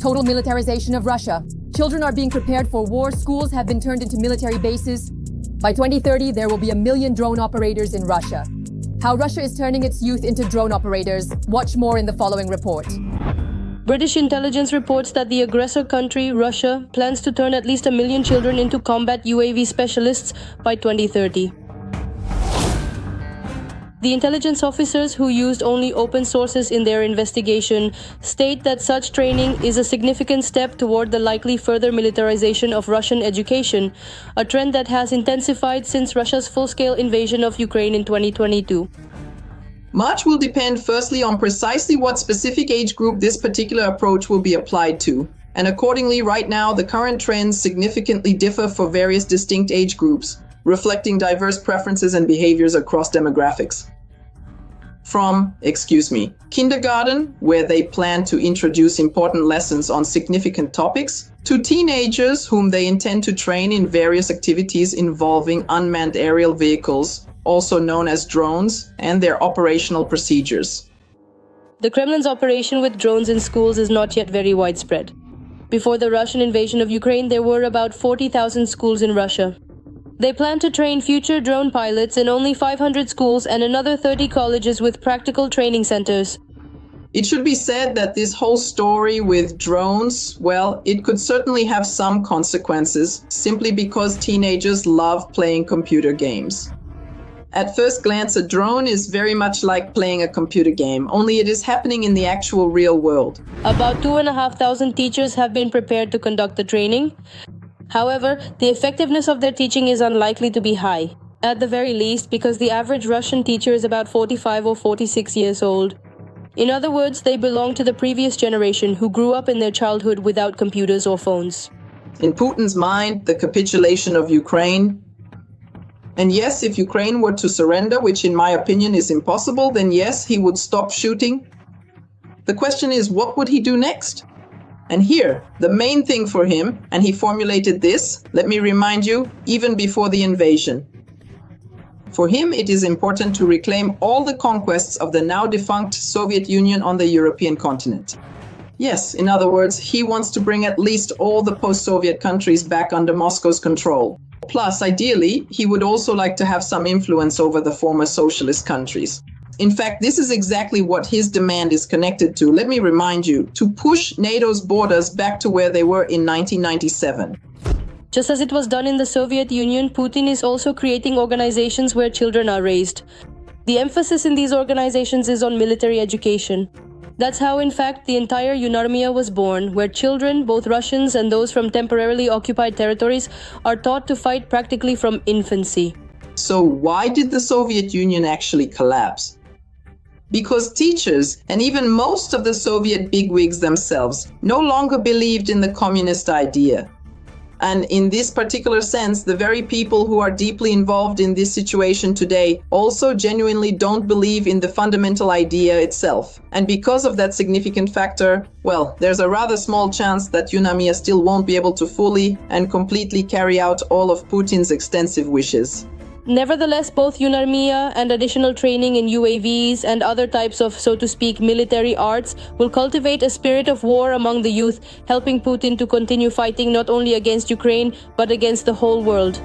Total militarization of Russia. Children are being prepared for war. Schools have been turned into military bases. By 2030, there will be 1 million drone operators in Russia. How Russia is turning its youth into drone operators. Watch more in the following report. British intelligence reports that the aggressor country, Russia, plans to turn at least 1 million children into combat UAV specialists by 2030. The intelligence officers who used only open sources in their investigation state that such training is a significant step toward the likely further militarization of Russian education, a trend that has intensified since Russia's full-scale invasion of Ukraine in 2022. Much will depend firstly on precisely what specific age group this particular approach will be applied to. And accordingly, right now, the current trends significantly differ for various distinct age groups, reflecting diverse preferences and behaviors across demographics. From, kindergarten, where they plan to introduce important lessons on significant topics, to teenagers whom they intend to train in various activities involving unmanned aerial vehicles, also known as drones, and their operational procedures. The Kremlin's operation with drones in schools is not yet very widespread. Before the Russian invasion of Ukraine, there were about 40,000 schools in Russia. They plan to train future drone pilots in only 500 schools and another 30 colleges with practical training centers. It should be said that this whole story with drones, well, it could certainly have some consequences, simply because teenagers love playing computer games. At first glance, a drone is very much like playing a computer game, only it is happening in the actual real world. About 2,500 teachers have been prepared to conduct the training. However, the effectiveness of their teaching is unlikely to be high, at the very least because the average Russian teacher is about 45 or 46 years old. In other words, they belong to the previous generation who grew up in their childhood without computers or phones. In Putin's mind, the capitulation of Ukraine. And yes, if Ukraine were to surrender, which in my opinion is impossible, then yes, he would stop shooting. The question is, what would he do next? And here, the main thing for him, and he formulated this, let me remind you, even before the invasion. For him, it is important to reclaim all the conquests of the now defunct Soviet Union on the European continent. Yes, in other words, he wants to bring at least all the post-Soviet countries back under Moscow's control. Plus, ideally, he would also like to have some influence over the former socialist countries. In fact, this is exactly what his demand is connected to. Let me remind you, to push NATO's borders back to where they were in 1997. Just as it was done in the Soviet Union, Putin is also creating organizations where children are raised. The emphasis in these organizations is on military education. That's how, in fact, the entire Unarmia was born, where children, both Russians and those from temporarily occupied territories, are taught to fight practically from infancy. So why did the Soviet Union actually collapse? Because teachers, and even most of the Soviet bigwigs themselves, no longer believed in the communist idea. And in this particular sense, the very people who are deeply involved in this situation today also genuinely don't believe in the fundamental idea itself. And because of that significant factor, well, there's a rather small chance that UNAMIA still won't be able to fully and completely carry out all of Putin's extensive wishes. Nevertheless, both UNARMIA and additional training in UAVs and other types of, so to speak, military arts will cultivate a spirit of war among the youth, helping Putin to continue fighting not only against Ukraine, but against the whole world.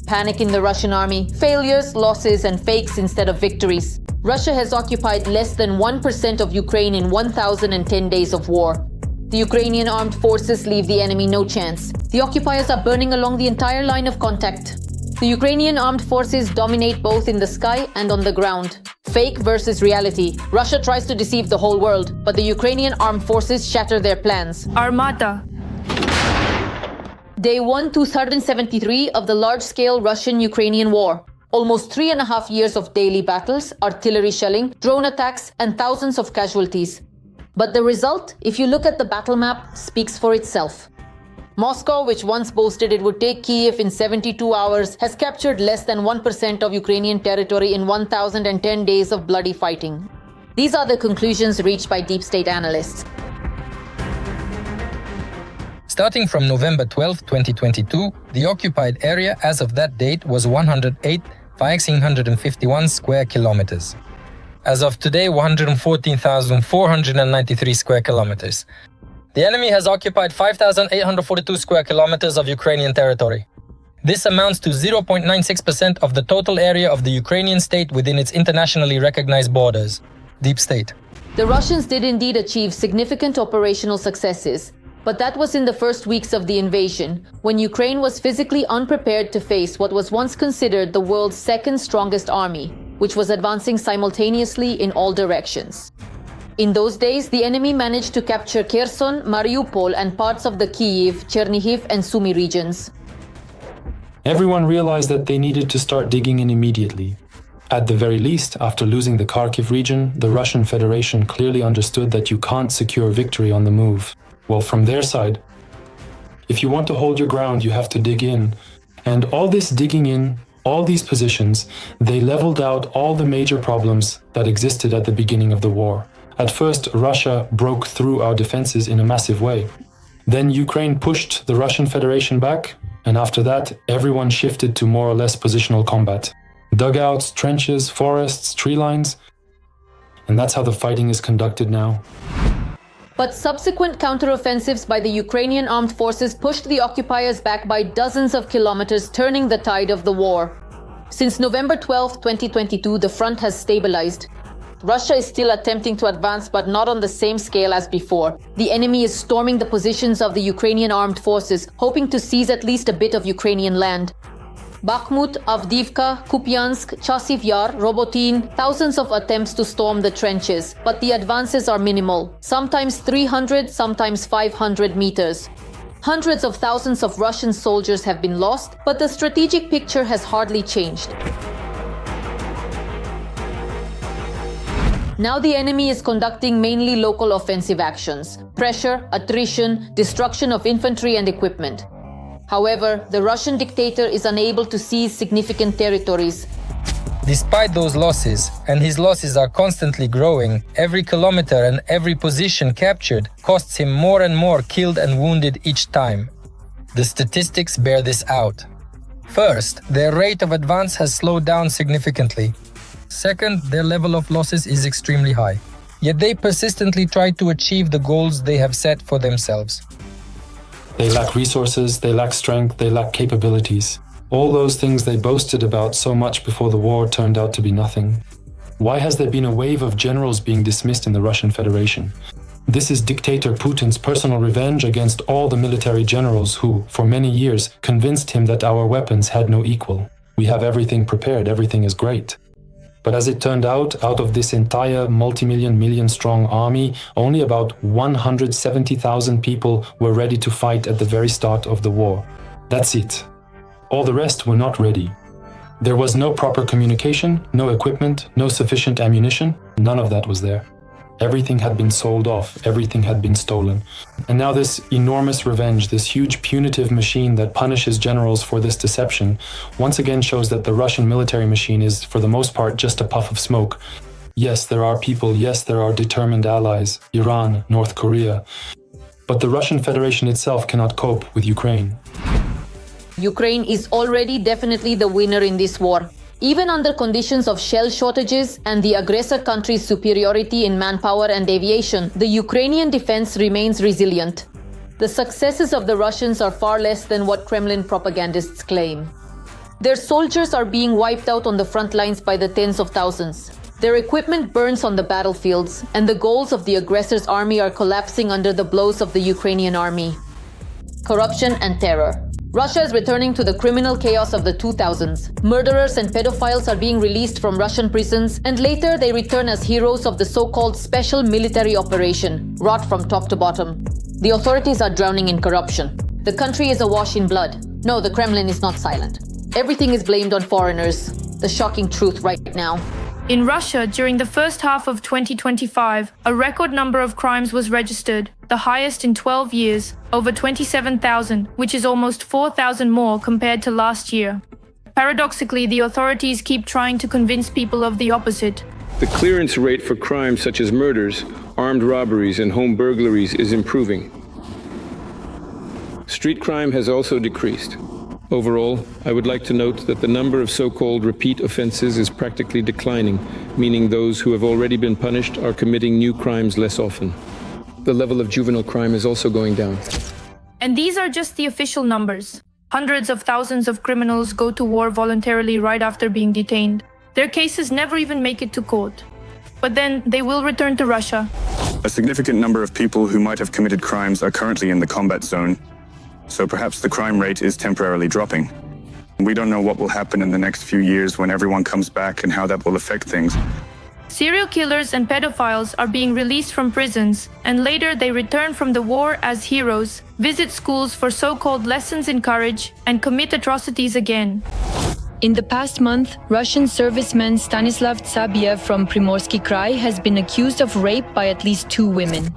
Panic in the Russian army, failures, losses, and fakes instead of victories. Russia has occupied less than 1% of Ukraine in 1,010 days of war. The Ukrainian armed forces leave the enemy no chance. The occupiers are burning along the entire line of contact. The Ukrainian armed forces dominate both in the sky and on the ground. Fake versus reality. Russia tries to deceive the whole world, but the Ukrainian armed forces shatter their plans. Armata. Day 1 273 of the large-scale Russian-Ukrainian war. Almost 3.5 years of daily battles, artillery shelling, drone attacks, and thousands of casualties. But the result, if you look at the battle map, speaks for itself. Moscow, which once boasted it would take Kiev in 72 hours, has captured less than 1% of Ukrainian territory in 1,010 days of bloody fighting. These are the conclusions reached by deep state analysts. Starting from November 12, 2022, the occupied area as of that date was 108,551 square kilometers. As of today, 114,493 square kilometers. The enemy has occupied 5,842 square kilometers of Ukrainian territory. This amounts to 0.96% of the total area of the Ukrainian state within its internationally recognized borders. Deep state. The Russians did indeed achieve significant operational successes, but that was in the first weeks of the invasion, when Ukraine was physically unprepared to face what was once considered the world's second strongest army, which was advancing simultaneously in all directions. In those days, the enemy managed to capture Kherson, Mariupol, and parts of the Kyiv, Chernihiv, and Sumy regions. Everyone realized that they needed to start digging in immediately. At the very least, after losing the Kharkiv region, the Russian Federation clearly understood that you can't secure victory on the move. Well, from their side, if you want to hold your ground, you have to dig in. And all this digging in, all these positions, they leveled out all the major problems that existed at the beginning of the war. At first, Russia broke through our defenses in a massive way. Then Ukraine pushed the Russian Federation back, and after that, everyone shifted to more or less positional combat. Dugouts, trenches, forests, tree lines. And that's how the fighting is conducted now. But subsequent counteroffensives by the Ukrainian armed forces pushed the occupiers back by dozens of kilometers, turning the tide of the war. Since November 12, 2022, the front has stabilized. Russia is still attempting to advance, but not on the same scale as before. The enemy is storming the positions of the Ukrainian armed forces, hoping to seize at least a bit of Ukrainian land. Bakhmut, Avdiivka, Kupiansk, Chasiv Yar, Robotin, thousands of attempts to storm the trenches, but the advances are minimal, sometimes 300, sometimes 500 meters. Hundreds of thousands of Russian soldiers have been lost, but the strategic picture has hardly changed. Now the enemy is conducting mainly local offensive actions: pressure, attrition, destruction of infantry and equipment. However, the Russian dictator is unable to seize significant territories. Despite those losses, and his losses are constantly growing, every kilometer and every position captured costs him more and more killed and wounded each time. The statistics bear this out. First, their rate of advance has slowed down significantly. Second, their level of losses is extremely high. Yet they persistently try to achieve the goals they have set for themselves. They lack resources, they lack strength, they lack capabilities. All those things they boasted about so much before the war turned out to be nothing. Why has there been a wave of generals being dismissed in the Russian Federation? This is dictator Putin's personal revenge against all the military generals who, for many years, convinced him that our weapons had no equal. We have everything prepared, everything is great. But as it turned out of this entire million-strong army, only about 170,000 people were ready to fight at the very start of the war. That's it. All the rest were not ready. There was no proper communication, no equipment, no sufficient ammunition. None of that was there. Everything had been sold off, everything had been stolen. And now this enormous revenge, this huge punitive machine that punishes generals for this deception, once again shows that the Russian military machine is, for the most part, just a puff of smoke. Yes, there are people, yes, there are determined allies, Iran, North Korea. But the Russian Federation itself cannot cope with Ukraine. Ukraine is already definitely the winner in this war. Even under conditions of shell shortages and the aggressor country's superiority in manpower and aviation, the Ukrainian defense remains resilient. The successes of the Russians are far less than what Kremlin propagandists claim. Their soldiers are being wiped out on the front lines by the tens of thousands. Their equipment burns on the battlefields, and the goals of the aggressor's army are collapsing under the blows of the Ukrainian army. Corruption and terror. Russia is returning to the criminal chaos of the 2000s. Murderers and pedophiles are being released from Russian prisons, and later they return as heroes of the so-called special military operation, rot from top to bottom. The authorities are drowning in corruption. The country is awash in blood. No, the Kremlin is not silent. Everything is blamed on foreigners. The shocking truth right now. In Russia, during the first half of 2025, a record number of crimes was registered, the highest in 12 years, over 27,000, which is almost 4,000 more compared to last year. Paradoxically, the authorities keep trying to convince people of the opposite. The clearance rate for crimes such as murders, armed robberies, and home burglaries is improving. Street crime has also decreased. Overall, I would like to note that the number of so-called repeat offenses is practically declining, meaning those who have already been punished are committing new crimes less often. The level of juvenile crime is also going down. And these are just the official numbers. Hundreds of thousands of criminals go to war voluntarily right after being detained. Their cases never even make it to court. But then they will return to Russia. A significant number of people who might have committed crimes are currently in the combat zone, so perhaps the crime rate is temporarily dropping. We don't know what will happen in the next few years when everyone comes back and how that will affect things. Serial killers and pedophiles are being released from prisons, and later they return from the war as heroes, visit schools for so-called lessons in courage, and commit atrocities again. In the past month, Russian serviceman Stanislav Tsabiev from Primorsky Krai has been accused of rape by at least 2 women.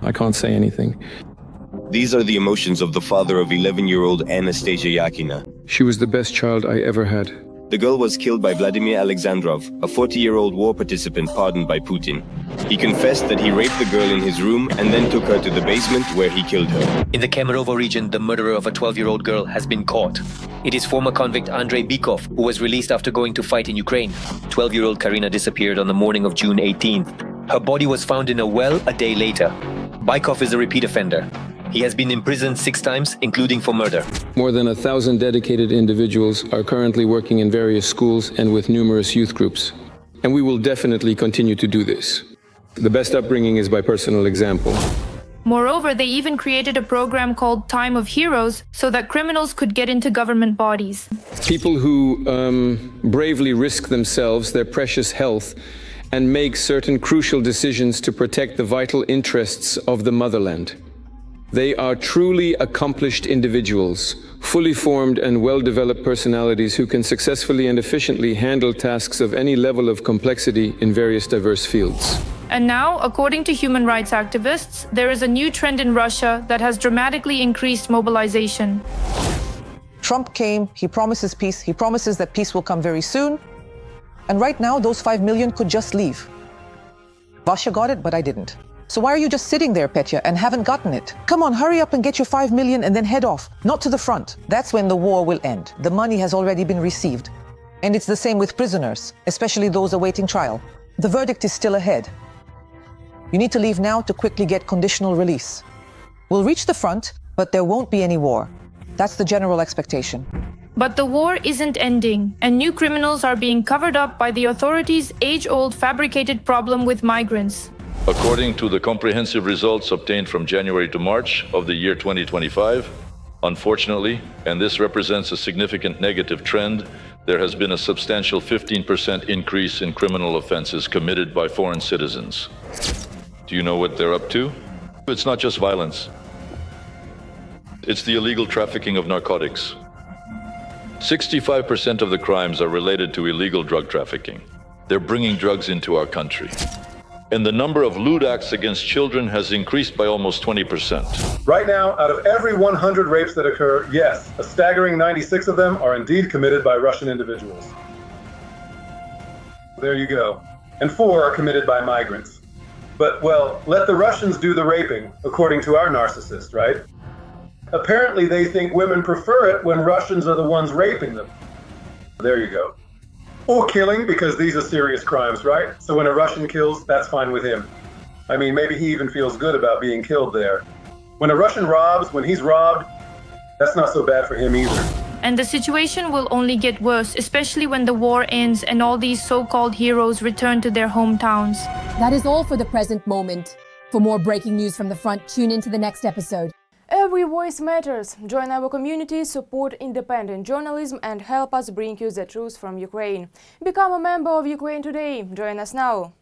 I can't say anything. These are the emotions of the father of 11-year-old Anastasia Yakina. She was the best child I ever had. The girl was killed by Vladimir Alexandrov, a 40-year-old war participant pardoned by Putin. He confessed that he raped the girl in his room and then took her to the basement where he killed her. In the Kemerovo region, the murderer of a 12-year-old girl has been caught. It is former convict Andrei Bykov, who was released after going to fight in Ukraine. 12-year-old Karina disappeared on the morning of June 18th. Her body was found in a well a day later. Bykov is a repeat offender. He has been imprisoned 6 times, including for murder. More than 1,000 dedicated individuals are currently working in various schools and with numerous youth groups. And we will definitely continue to do this. The best upbringing is by personal example. Moreover, they even created a program called Time of Heroes so that criminals could get into government bodies. People who bravely risk themselves, their precious health, and make certain crucial decisions to protect the vital interests of the motherland. They are truly accomplished individuals, fully formed and well-developed personalities who can successfully and efficiently handle tasks of any level of complexity in various diverse fields. And now, according to human rights activists, there is a new trend in Russia that has dramatically increased mobilization. Trump came, he promises peace, he promises that peace will come very soon. And right now, those 5 million could just leave. Vasha got it, but I didn't. So why are you just sitting there, Petya, and haven't gotten it? Come on, hurry up and get your 5 million and then head off. Not to the front. That's when the war will end. The money has already been received. And it's the same with prisoners, especially those awaiting trial. The verdict is still ahead. You need to leave now to quickly get conditional release. We'll reach the front, but there won't be any war. That's the general expectation. But the war isn't ending, and new criminals are being covered up by the authorities' age-old fabricated problem with migrants. According to the comprehensive results obtained from January to March of the year 2025, unfortunately, and this represents a significant negative trend, there has been a substantial 15% increase in criminal offenses committed by foreign citizens. Do you know what they're up to? It's not just violence. It's the illegal trafficking of narcotics. 65% of the crimes are related to illegal drug trafficking. They're bringing drugs into our country. And the number of lewd acts against children has increased by almost 20%. Right now, out of every 100 rapes that occur, yes, a staggering 96 of them are indeed committed by Russian individuals. There you go. And 4 are committed by migrants. But, well, let the Russians do the raping, according to our narcissist, right? Apparently they think women prefer it when Russians are the ones raping them. There you go. Or killing, because these are serious crimes, right? So when a Russian kills, that's fine with him. I mean, maybe he even feels good about being killed there. When a Russian robs, when he's robbed, that's not so bad for him either. And the situation will only get worse, especially when the war ends and all these so-called heroes return to their hometowns. That is all for the present moment. For more breaking news from the front, tune into the next episode. Every voice matters. Join our community, support independent journalism, and help us bring you the truth from Ukraine. Become a member of Ukraine Today. Join us now.